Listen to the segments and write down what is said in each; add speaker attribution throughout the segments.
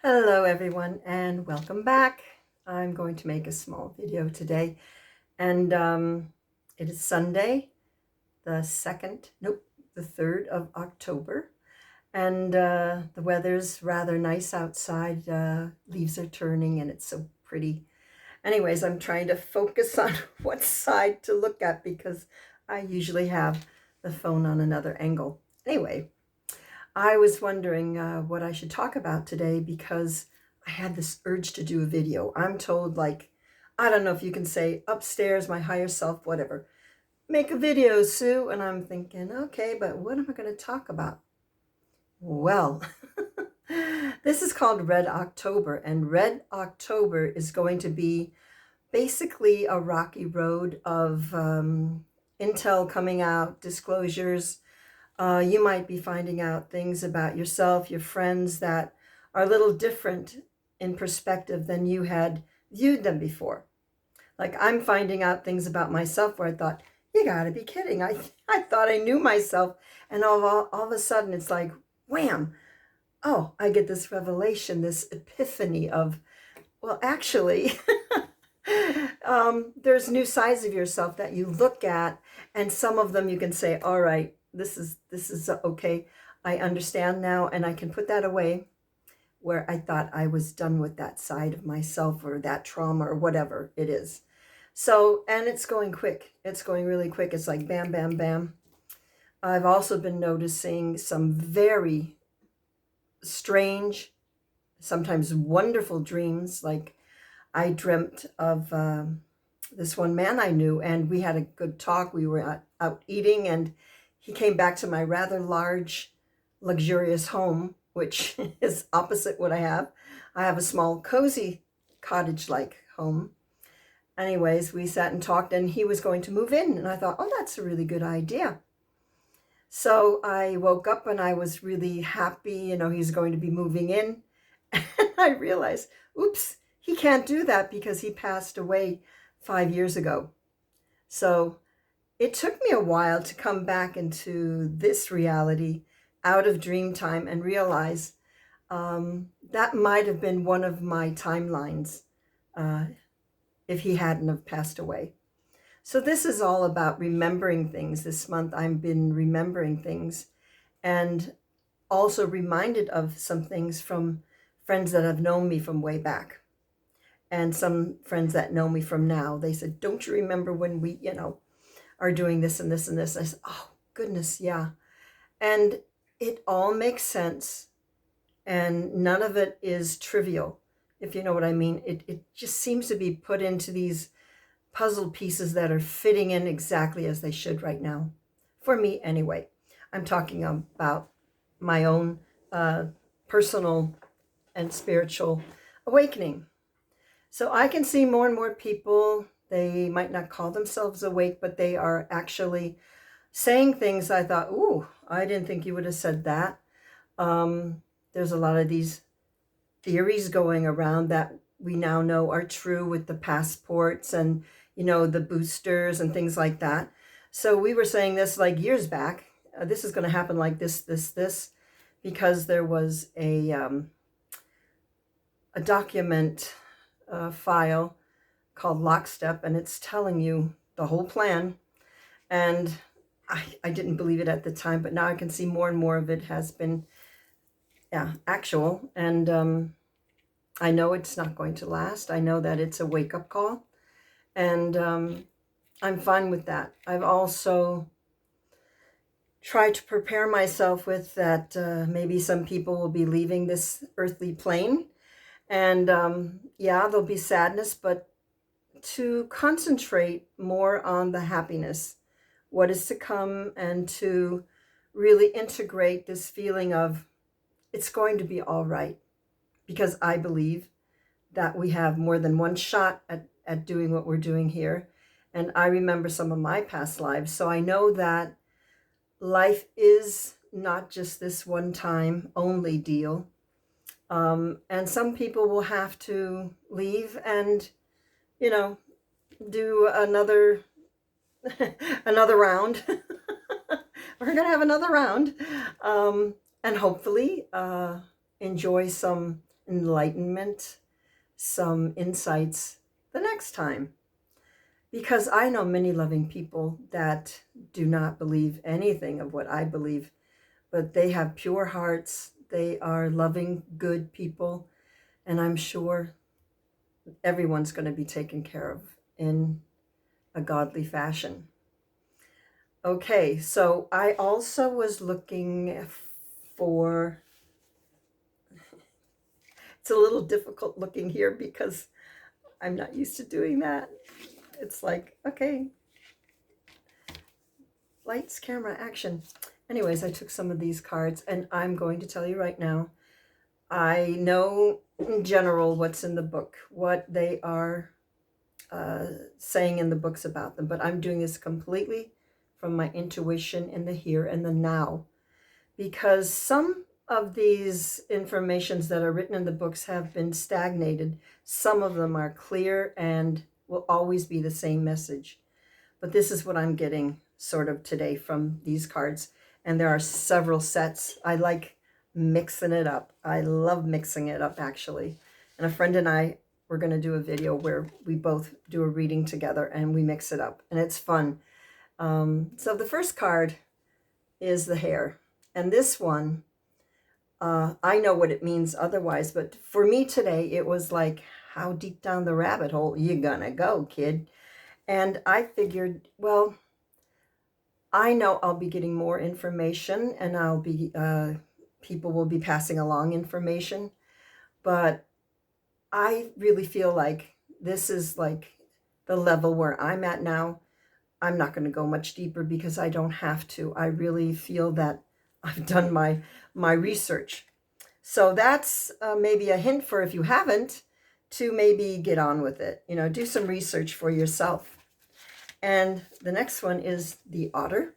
Speaker 1: Hello everyone and welcome back. I'm going to make a small video today and it is Sunday, the 3rd of October, and the weather's rather nice outside. Leaves are turning and it's so pretty. Anyways, I'm trying to focus on what side to look at because I usually have the phone on another angle. Anyway, I was wondering what I should talk about today because I had this urge to do a video. I'm told, like, I don't know if you can say upstairs, my higher self, whatever, make a video, Sue. And I'm thinking, okay, but what am I going to talk about? Well, this is called Red October, and Red October is going to be basically a rocky road of intel coming out, disclosures. You might be finding out things about yourself, your friends that are a little different in perspective than you had viewed them before. Like I'm finding out things about myself where I thought, you gotta be kidding. I thought I knew myself. And all of a sudden it's like, wham, oh, I get this revelation, this epiphany of, well, actually, there's new sides of yourself that you look at, and some of them you can say, all right, this is okay. I understand now, and I can put that away where I thought I was done with that side of myself or that trauma or whatever it is. So, and it's going quick. It's going really quick. It's like bam, bam, bam. I've also been noticing some very strange, sometimes wonderful dreams. Like I dreamt of this one man I knew, and we had a good talk. We were out eating, and he came back to my rather large, luxurious home, which is opposite what I have. I have a small, cozy, cottage-like home. Anyways, we sat and talked, and he was going to move in, and I thought, oh, that's a really good idea. So I woke up, and I was really happy. He's going to be moving in, and I realized, oops, he can't do that because he passed away 5 years ago. So it took me a while to come back into this reality out of dream time and realize that might have been one of my timelines if he hadn't have passed away. So this is all about remembering things. This month I've been remembering things and also reminded of some things from friends that have known me from way back. And some friends that know me from now, they said, don't you remember when we, are doing this and this and this? I said, oh, goodness, yeah. And it all makes sense. And none of it is trivial, if you know what I mean. It just seems to be put into these puzzle pieces that are fitting in exactly as they should right now. For me, anyway. I'm talking about my own personal and spiritual awakening. So I can see more and more people, they might not call themselves awake, but they are actually saying things I thought, ooh, I didn't think you would have said that. There's a lot of these theories going around that we now know are true with the passports and, the boosters and things like that. So we were saying this like years back, this is going to happen like this, because there was a document file called Lockstep, and it's telling you the whole plan. And I didn't believe it at the time, but now I can see more and more of it has been, actual. And I know it's not going to last. I know that it's a wake-up call, and I'm fine with that. I've also tried to prepare myself with that maybe some people will be leaving this earthly plane. And there'll be sadness, but to concentrate more on the happiness, what is to come, and to really integrate this feeling of it's going to be all right. Because I believe that we have more than one shot at doing what we're doing here. And I remember some of my past lives. So I know that life is not just this one time only deal. And some people will have to leave and, do another another round. We're going to have another round, and hopefully enjoy some enlightenment, some insights the next time. Because I know many loving people that do not believe anything of what I believe, but they have pure hearts. They are loving, good people. And I'm sure everyone's going to be taken care of in a godly fashion. Okay, so I also was looking for, it's a little difficult looking here because I'm not used to doing that. It's like, okay, lights, camera, action. Anyways, I took some of these cards and I'm going to tell you right now, I know in general what's in the book, what they are saying in the books about them, but I'm doing this completely from my intuition in the here and the now, because some of these informations that are written in the books have been stagnated. Some of them are clear and will always be the same message. But this is what I'm getting sort of today from these cards. And there are several sets. I like mixing it up. I love mixing it up, actually. And a friend and I, we're going to do a video where we both do a reading together and we mix it up. And it's fun. So the first card is the hare. And this one, I know what it means otherwise. But for me today, it was like, how deep down the rabbit hole you gonna go, kid? And I figured, well, I know I'll be getting more information and I'll be, people will be passing along information, but I really feel like this is like the level where I'm at now. I'm not going to go much deeper because I don't have to. I really feel that I've done my research. So that's maybe a hint for if you haven't, to maybe get on with it. You know, do some research for yourself. And the next one is the otter.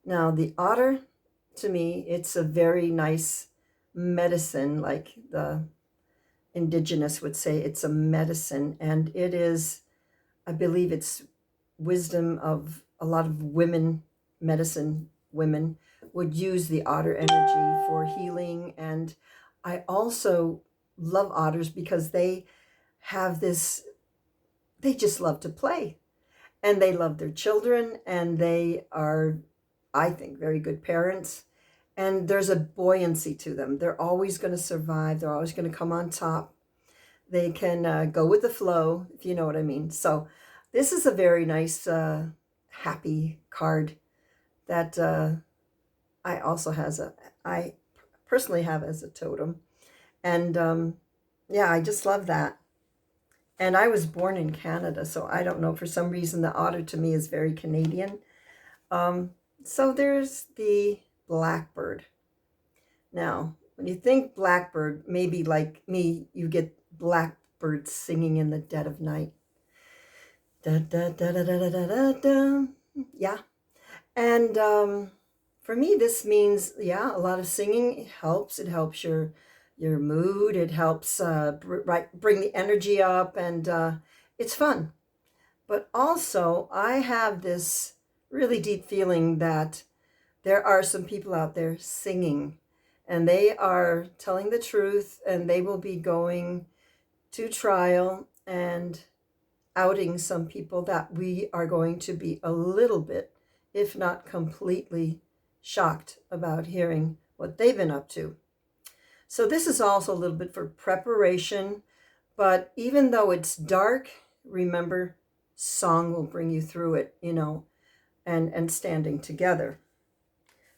Speaker 1: Now, the otter, to me, it's a very nice medicine, like the indigenous would say it's a medicine. And it is, I believe it's wisdom of a lot of women, medicine women would use the otter energy for healing. And I also love otters because they have this, they just love to play. And they love their children, and they are, I think, very good parents. And there's a buoyancy to them. They're always going to survive. They're always going to come on top. They can go with the flow, if you know what I mean. So this is a very nice, happy card that I also I personally have as a totem. And yeah, I just love that. And I was born in Canada, so I don't know, for some reason the otter to me is very Canadian. So there's the blackbird. Now, when you think blackbird, maybe like me, you get blackbirds singing in the dead of night. Da, da, da, da, da, da, da, da. Yeah. And for me, this means, yeah, a lot of singing helps. It helps your mood. It helps bring the energy up, and it's fun. But also, I have this really deep feeling that there are some people out there singing, and they are telling the truth, and they will be going to trial and outing some people that we are going to be a little bit, if not completely, shocked about hearing what they've been up to. So this is also a little bit for preparation, but even though it's dark, remember, song will bring you through it, you know, and standing together.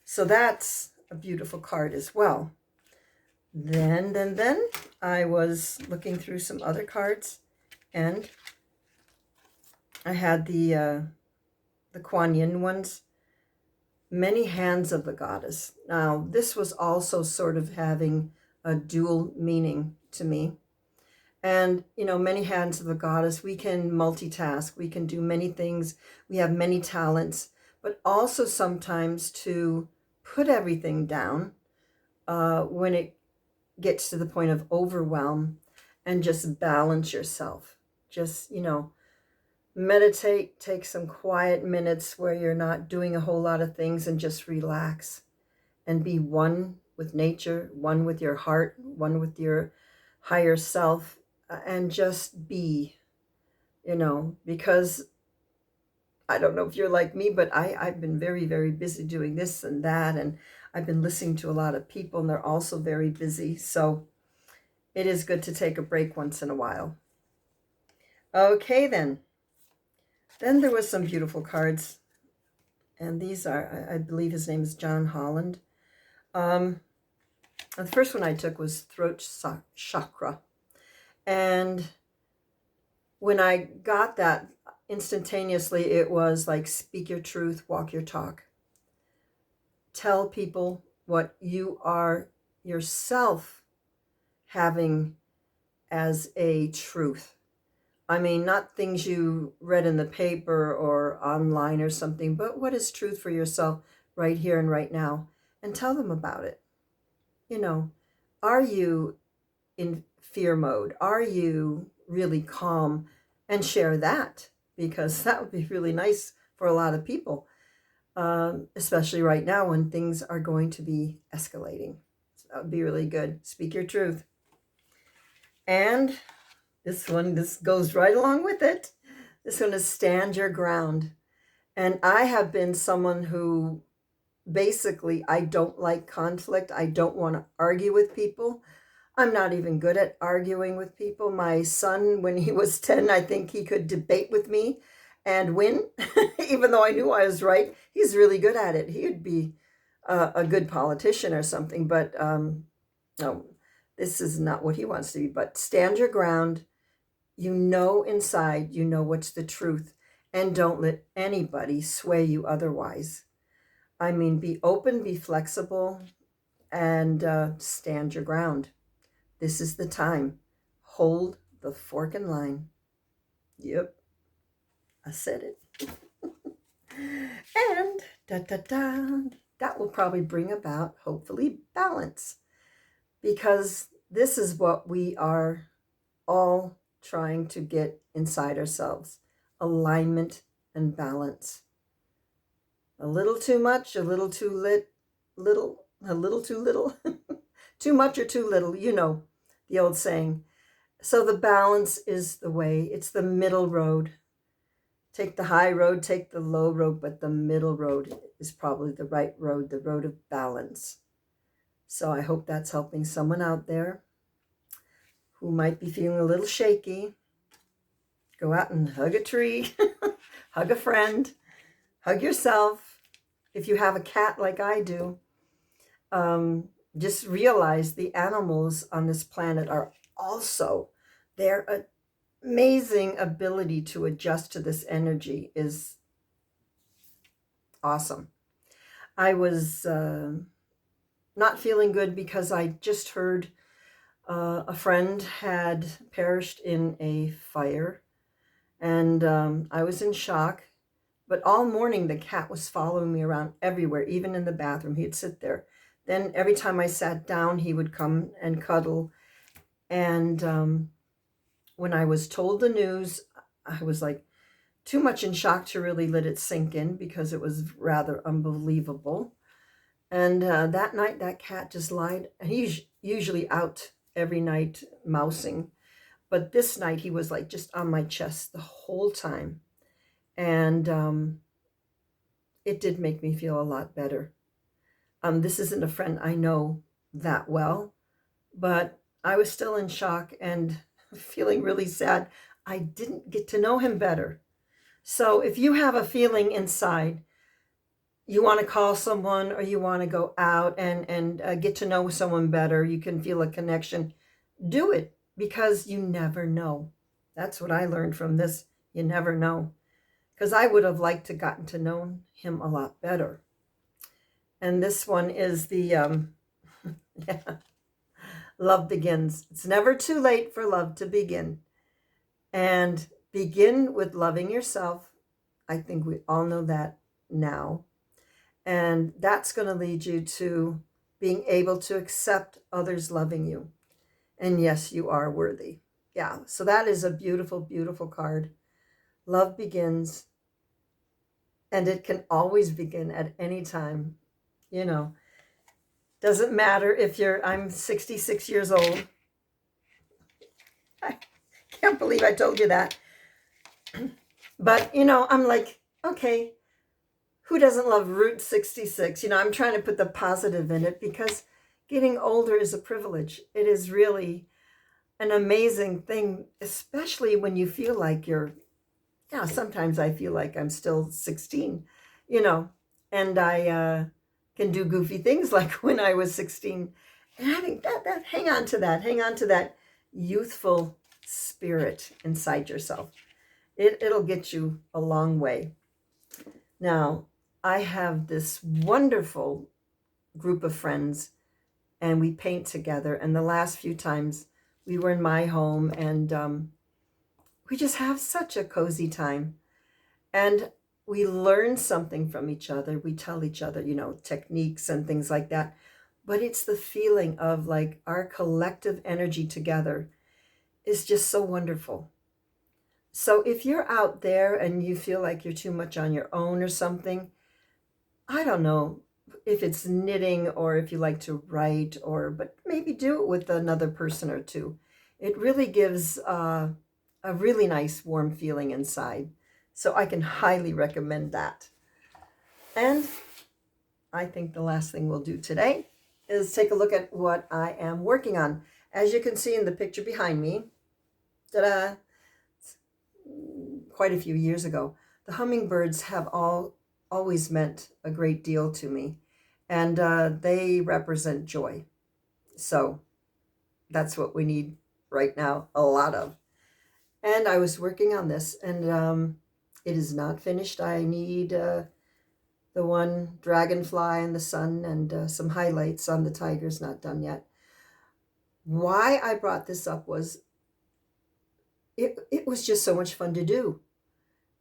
Speaker 1: So that's a beautiful card as well. Then I was looking through some other cards, and I had the Kuan Yin ones, many hands of the goddess. Now, this was also sort of having a dual meaning to me. And, you know, many hands of the goddess, we can multitask, we can do many things, we have many talents, but also sometimes to put everything down when it gets to the point of overwhelm, and just balance yourself. Just, you know, meditate, take some quiet minutes where you're not doing a whole lot of things, and just relax and be one with nature, one with your heart, one with your higher self, and just be, because I don't know if you're like me, but I've been very, very busy doing this and that. And I've been listening to a lot of people, and they're also very busy. So it is good to take a break once in a while. Okay, then. Then there was some beautiful cards. And these are, I believe his name is John Holland. The first one I took was throat chakra. And when I got that, instantaneously, it was like, speak your truth, walk your talk. Tell people what you are yourself having as a truth. I mean, not things you read in the paper or online or something, but what is truth for yourself right here and right now, and tell them about it. Are you in fear mode? Are you really calm? And share that, because that would be really nice for a lot of people, especially right now when things are going to be escalating. So that would be really good. Speak your truth. And this goes right along with it. This one is stand your ground. And I have been someone who basically, I don't like conflict. I don't want to argue with people. I'm not even good at arguing with people. My son, when he was 10, I think he could debate with me and win, even though I knew I was right. He's really good at it. He would be a good politician or something, but no, this is not what he wants to be. But stand your ground. Inside, what's the truth, and don't let anybody sway you otherwise. I mean, be open, be flexible, and stand your ground. This is the time. Hold the fork in line. Yep, I said it. And that will probably bring about, hopefully, balance. Because this is what we are all trying to get inside ourselves: alignment and balance. A little too much, a little too little, a little too little, too much or too little, the old saying. So the balance is the way. It's the middle road. Take the high road, take the low road, but the middle road is probably the right road, the road of balance. So I hope that's helping someone out there who might be feeling a little shaky. Go out and hug a tree, hug a friend, hug yourself. If you have a cat like I do, just realize the animals on this planet are also, their amazing ability to adjust to this energy is awesome. I was not feeling good because I just heard a friend had perished in a fire, and I was in shock. But all morning, the cat was following me around everywhere, even in the bathroom. He'd sit there. Then every time I sat down, he would come and cuddle. And when I was told the news, I was like too much in shock to really let it sink in, because it was rather unbelievable. And that night, that cat just lied. And he's usually out every night mousing. But this night, he was like just on my chest the whole time. And it did make me feel a lot better. This isn't a friend I know that well, but I was still in shock and feeling really sad. I didn't get to know him better. So if you have a feeling inside, you want to call someone, or you want to go out and get to know someone better, you can feel a connection, do it, because you never know. That's what I learned from this. You never know. Because I would have liked to gotten to know him a lot better. And this one is the yeah, love begins. It's never too late for love to begin. And begin with loving yourself. I think we all know that now. And that's going to lead you to being able to accept others loving you. And yes, you are worthy. Yeah, so that is a beautiful, beautiful card. Love begins. And it can always begin at any time. Doesn't matter if I'm 66 years old. I can't believe I told you that. But, I'm like, okay, who doesn't love Route 66? I'm trying to put the positive in it because getting older is a privilege. It is really an amazing thing, especially when you feel like sometimes I feel like I'm still 16, you know, and I can do goofy things like when I was 16. And I think that hang on to that youthful spirit inside yourself. It'll get you a long way. Now, I have this wonderful group of friends and we paint together. And the last few times we were in my home and we just have such a cozy time. And we learn something from each other. We tell each other, techniques and things like that. But it's the feeling of like our collective energy together is just so wonderful. So if you're out there and you feel like you're too much on your own or something, I don't know if it's knitting or if you like to write but maybe do it with another person or two. It really gives a really nice warm feeling inside. So I can highly recommend that. And I think the last thing we'll do today is take a look at what I am working on. As you can see in the picture behind me, ta-da, quite a few years ago, the hummingbirds have always meant a great deal to me. And they represent joy. So that's what we need right now, a lot of. And I was working on this, and it is not finished. I need the one dragonfly and the sun and some highlights on the tigers, not done yet. Why I brought this up was it was just so much fun to do.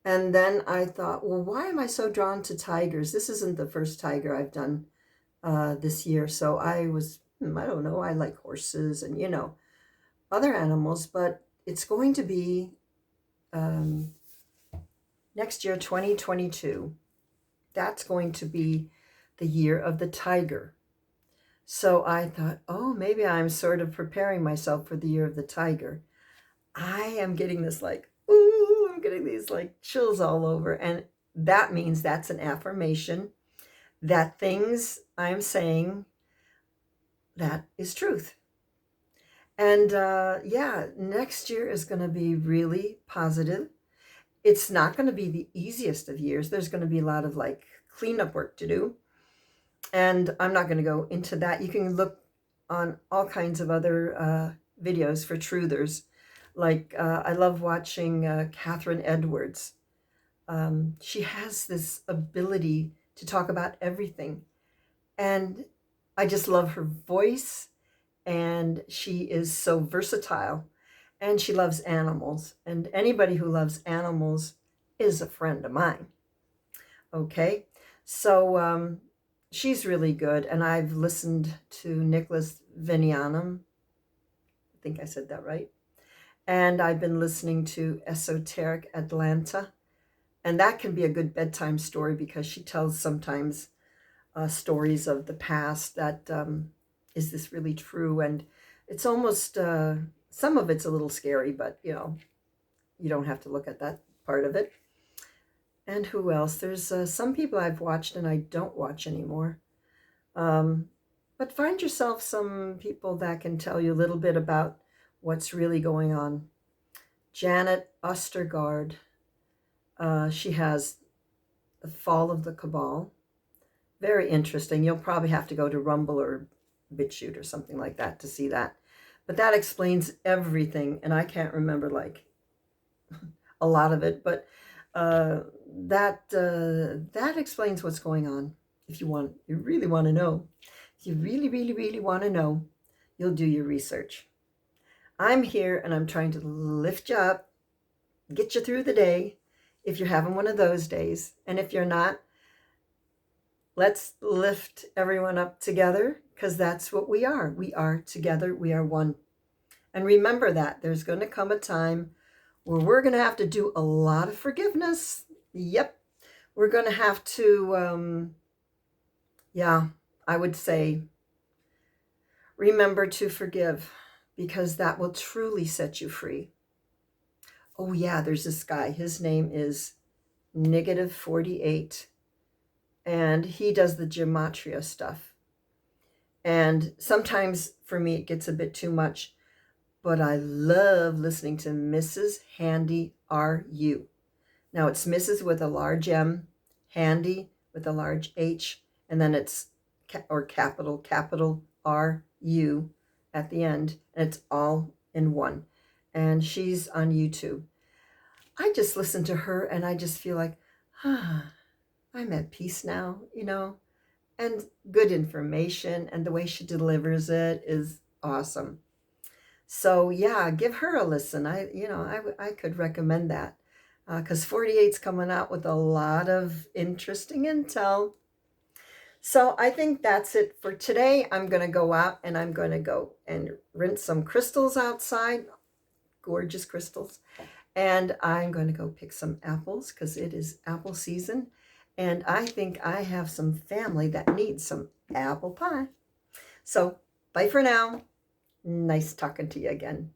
Speaker 1: And then I thought, well, why am I so drawn to tigers? This isn't the first tiger I've done this year. So I don't know, I like horses and, other animals, but it's going to be next year, 2022. That's going to be the year of the tiger. So I thought, oh, maybe I'm sort of preparing myself for the year of the tiger. I am getting this I'm getting these chills all over. And that means that's an affirmation that things I'm saying, that is truth. And next year is going to be really positive. It's not going to be the easiest of years. There's going to be a lot of cleanup work to do. And I'm not going to go into that. You can look on all kinds of other videos for truthers. I love watching Catherine Edwards. She has this ability to talk about everything. And I just love her voice. And she is so versatile. And she loves animals. And anybody who loves animals is a friend of mine. Okay? So she's really good. And I've listened to Nicholas Venianum. I think I said that right. And I've been listening to Esoteric Atlanta. And that can be a good bedtime story because she tells sometimes stories of the past that is this really true? And it's almost, some of it's a little scary, but you don't have to look at that part of it. And who else? There's some people I've watched and I don't watch anymore. But find yourself some people that can tell you a little bit about what's really going on. Janet Ostergaard, she has The Fall of the Cabal. Very interesting. You'll probably have to go to Rumble or BitChute or something like that to see that. But that explains everything, and I can't remember a lot of it, but that explains what's going on. If you really want to know, if you really, really, really want to know, you'll do your research. I'm here and I'm trying to lift you up, get you through the day, if you're having one of those days. And if you're not, let's lift everyone up together, because that's what we are. We are together. We are one. And remember that there's going to come a time where we're going to have to do a lot of forgiveness. Yep. We're going to have to, I would say, remember to forgive. because that will truly set you free. Oh yeah, there's this guy. His name is Negative 48, and he does the gematria stuff. And sometimes for me it gets a bit too much, but I love listening to Mrs. Handy RU. Now it's Mrs. with a large M, Handy with a large H, and then it's capital RU at the end, and it's all in one. And she's on YouTube. I just listen to her and I just feel like, I'm at peace now, and good information, and the way she delivers it is awesome. So yeah, give her a listen. I could recommend that because 48's coming out with a lot of interesting intel. So I think that's it for today. I'm going to go out and I'm going to go and rinse some crystals outside, gorgeous crystals. And I'm going to go pick some apples because it is apple season. And I think I have some family that needs some apple pie. So bye for now. Nice talking to you again.